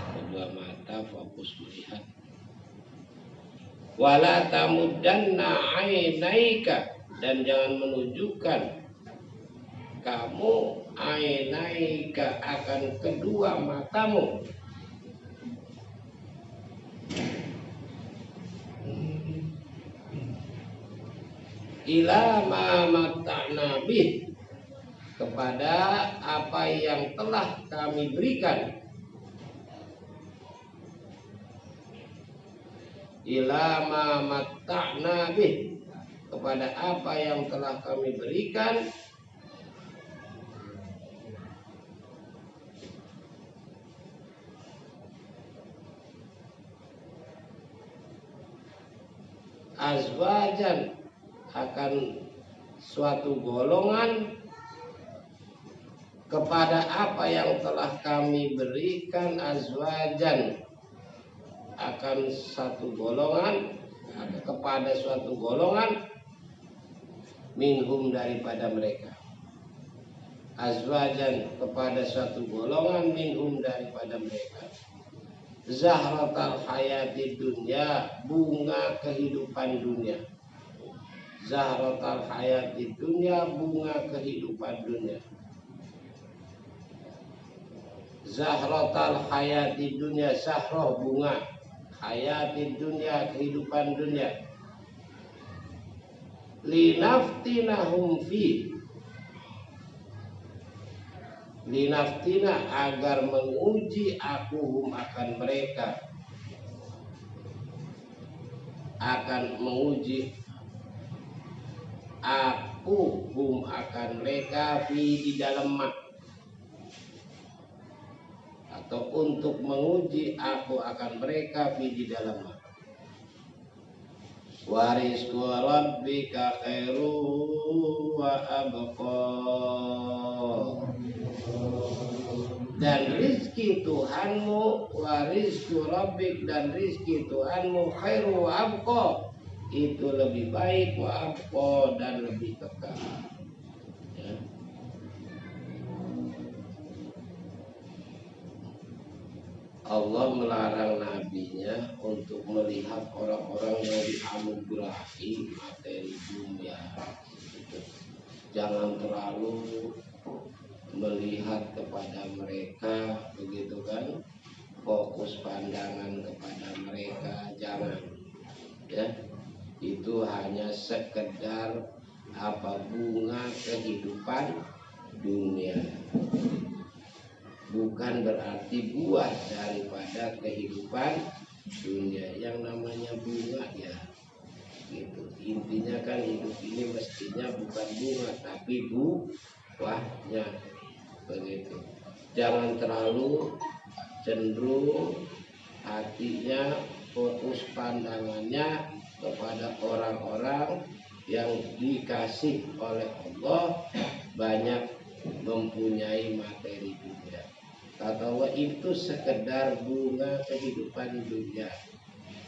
kedua mata fokus melihat. Wala tamuddanna ainaika, dan jangan menunjukkan kamu ainaika akan kedua matamu ila ma matta'na bih, kepada apa yang telah kami berikan, ila ma matta'na bih, kepada apa yang telah kami berikan, azwajan akan suatu golongan, kepada apa yang telah kami berikan, azwajan akan satu golongan, kepada suatu golongan, minhum daripada mereka, azwajan kepada suatu golongan, minhum daripada mereka, zahratal hayati dunya, bunga kehidupan dunia, zahratal hayati dunya, bunga kehidupan dunia, zahratal hayati dunya, zahroh bunga, hayati dunya kehidupan dunia, linaftinahum fi, linaftina agar menguji aku akan mereka, akan menguji aku akan mereka fi di dalam mak, atau untuk menguji aku akan mereka fi di dalam mak. Warisku rabbika khairu wa abqa, dan rizki Tuhanmu, warisku rabbik, dan rizki Tuhanmu, khairu wa abqa, itu lebih baik, wa abqa, dan lebih kekal, ya. Allah melarang nabinya untuk melihat orang-orang yang dianugerahi materi dunia. Jangan terlalu melihat kepada mereka, begitu kan? Fokus pandangan kepada mereka, jangan, ya. Itu hanya sekedar apa, bunga kehidupan dunia. Bukan berarti buah daripada kehidupan dunia. Yang namanya bunga ya gitu. Intinya kan hidup ini mestinya bukan bunga tapi buahnya, begitu. Jangan terlalu cenderung hatinya, fokus pandangannya kepada orang-orang yang dikasih oleh Allah banyak mempunyai materi dunia. Kata Allah itu sekedar bunga kehidupan dunia.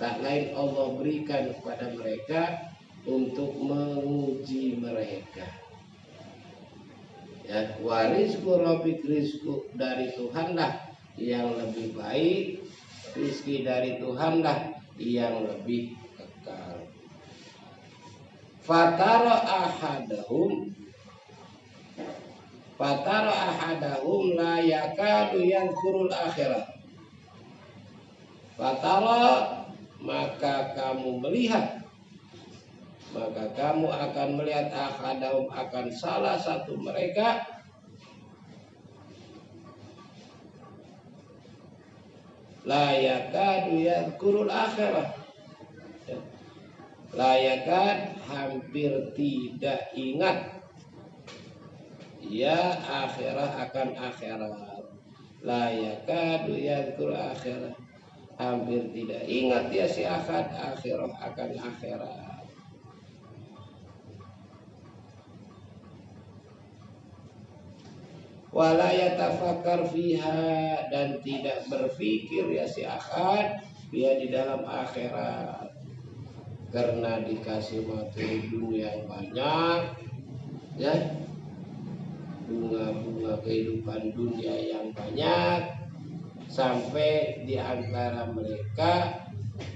Tak lain Allah berikan kepada mereka untuk menguji mereka. Ya, warizku rabbik, rizku dari Tuhanlah yang lebih baik, rizki dari Tuhanlah yang lebih kekal. Fatara ahadahum la yakadu yadhkurul akhirah. Fatara, maka kamu akan melihat ahadahum, akan salah satu mereka la yakadu yadhkurul akhirah. La yakad, hampir tidak ingat ya akhirah, akan akhirat. La yakadu yadhkurul akhirah, hampir tidak ingat ya si akad akhirah, akan akhirat. Wala yatafakkar fiha, dan tidak berpikir ya si akad dia di dalam akhirat. Karena dikasih materi dunia yang banyak, ya, bunga-bunga kehidupan dunia yang banyak, sampai di antara mereka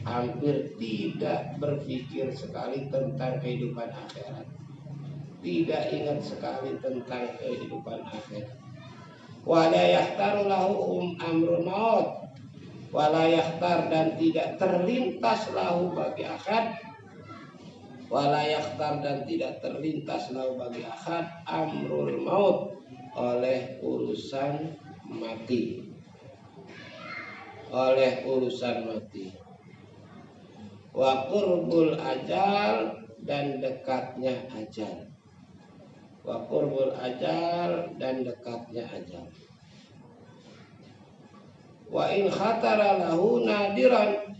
hampir tidak berpikir sekali tentang kehidupan akhirat, tidak ingat sekali tentang kehidupan akhirat. Wala yahtaru lahu amrul maut, wala yahtar, dan tidak terlintas lahu bagi akad, wala yahtar, dan tidak terlintas lahu bagi akad amrul maut, oleh urusan mati, oleh urusan mati. Wa qurbul ajal, dan dekatnya ajal. Wa qurbul ajal, dan dekatnya ajal. Wa in khatara lahu nadiran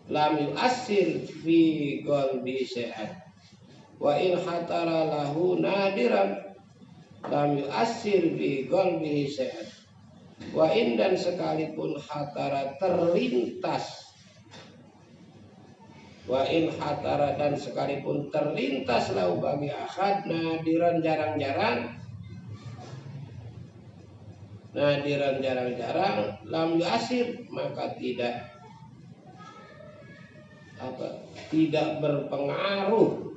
lam yu'assir fi qalbi syai'an. Wa in khatara lahu nadiran lam yu'assir fi qalbihi syai'an. Wa in, dan sekalipun khatara terlintas, wa in khatara, dan sekalipun terlintas lahu bagi akad nadiran jarang-jarang, nadiran jarang-jarang, lam yu'assir, maka tidak berpengaruh,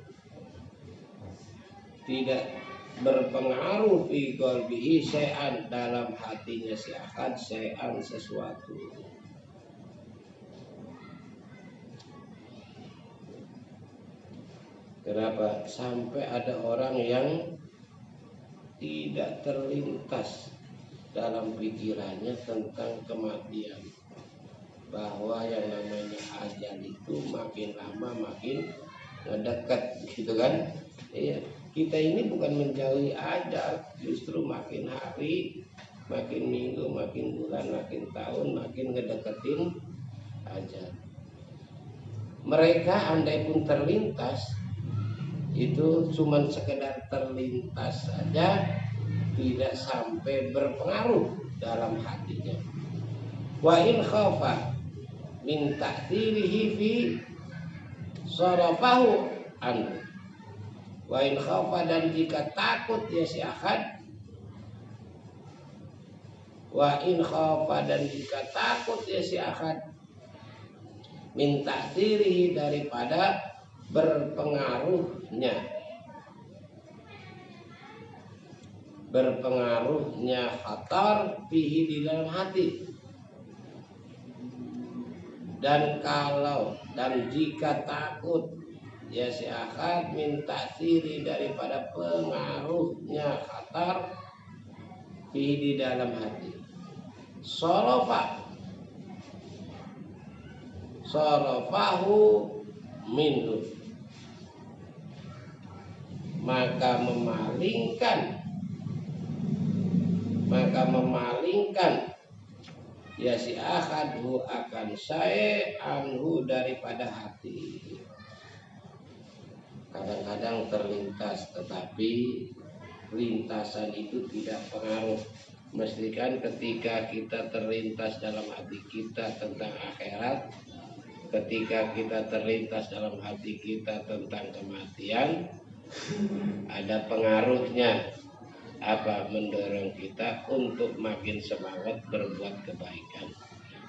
tidak berpengaruh fi qalbihi syai'an, dalam hatinya si akad syai'an, sesuatu. Kenapa? Sampai ada orang yang tidak terlintas dalam pikirannya tentang kematian, bahwa yang namanya ajal itu makin lama makin ngedekat, gitu kan? Iya, kita ini bukan menjauhi ajal, justru makin hari, makin minggu, makin bulan, makin tahun, makin ngedeketin ajal. Mereka andai pun terlintas, itu cuman sekedar terlintas saja, tidak sampai berpengaruh dalam hatinya. Wa in khafa min ta'thirihi fi sarafahu anhu. Wa in khafa, dan jika takut ya si akad, wa in khafa, dan jika takut ya si akad, min ta'thirihi, daripada berpengaruhnya khatar fihi, di dalam hati. Dan jika takut ya si akad min ta'thiri, daripada pengaruhnya datar di dalam hati. Sorofahu minhu, maka memalingkan ya si ahadhu akan saya anhu daripada hati. Kadang-kadang terlintas, tetapi lintasan itu tidak pengaruh. Mestikan ketika kita terlintas dalam hati kita tentang akhirat, ketika kita terlintas dalam hati kita tentang kematian, ada pengaruhnya. Apa? Mendorong kita untuk makin semangat berbuat kebaikan.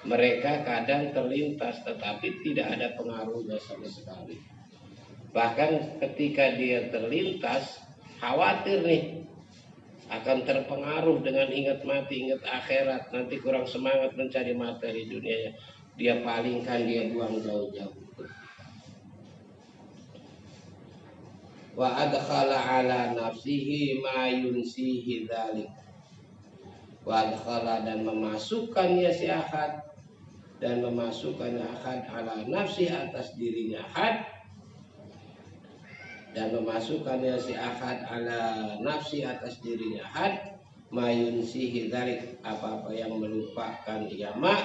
Mereka kadang terlintas tetapi tidak ada pengaruhnya sama sekali. Bahkan ketika dia terlintas, khawatir nih akan terpengaruh dengan ingat mati, ingat akhirat, nanti kurang semangat mencari materi dunianya, dia palingkan, dia buang jauh-jauh. Wa adkhala ala nafsihi ma yunsihi dzalik. Wa adkhala, dan memasukkan ya si ahad, dan memasukkan ahad ala nafsi atas dirinya ahad, dan memasukkan ya si ahad ala nafsi atas dirinya ahad ma yunsihi dzalik, apa-apa yang melupakan ya ma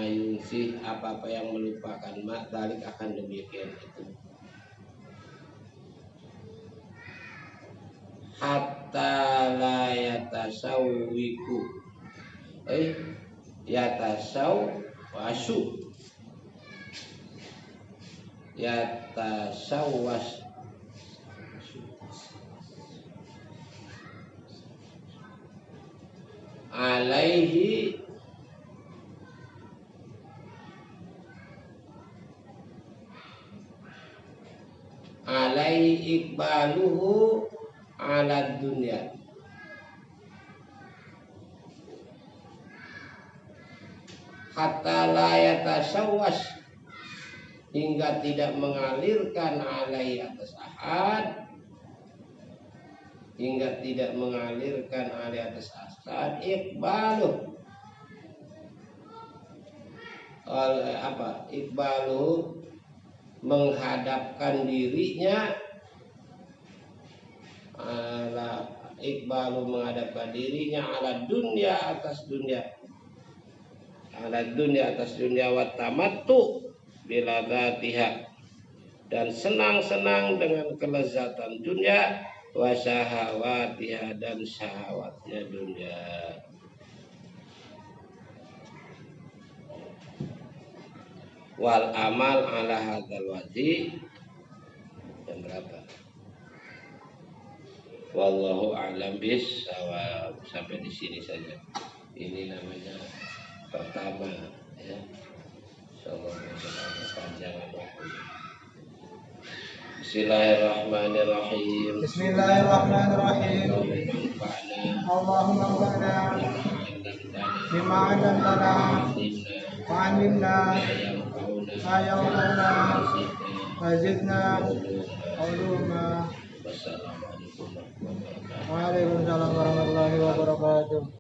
yunsih, apa-apa yang melupakan ma dzalik akan demikian itu. Hatta la yatasawwiku yatasawwas alaihi ikbaluhu ala dunya, hatta la yatasawwas, hingga tidak mengalirkan alai atas ahad, hingga tidak mengalirkan alai atas ahad ikbaluh, ikbaluh, menghadapkan dirinya, menghadapkan dirinya ala dunia atas dunia, wa tamattu bila dzatiha, dan senang-senang dengan kelezatan dunia, wa syahawatiha, dan syahwatnya dunia. Wal amal ala hadzal wajhi. Yang berapa? Wallahu a'lam bishawab. Sampai di sini saja. Ini namanya pertama, ya. Insyaallah panjang waktu. Bismillahirrahmanirrahim. Allahumma anfa'na bima 'allamtana wa 'allimna ma yanfa'una wa zidna uluma. Waalaikumsalam warahmatullahi wabarakatuh.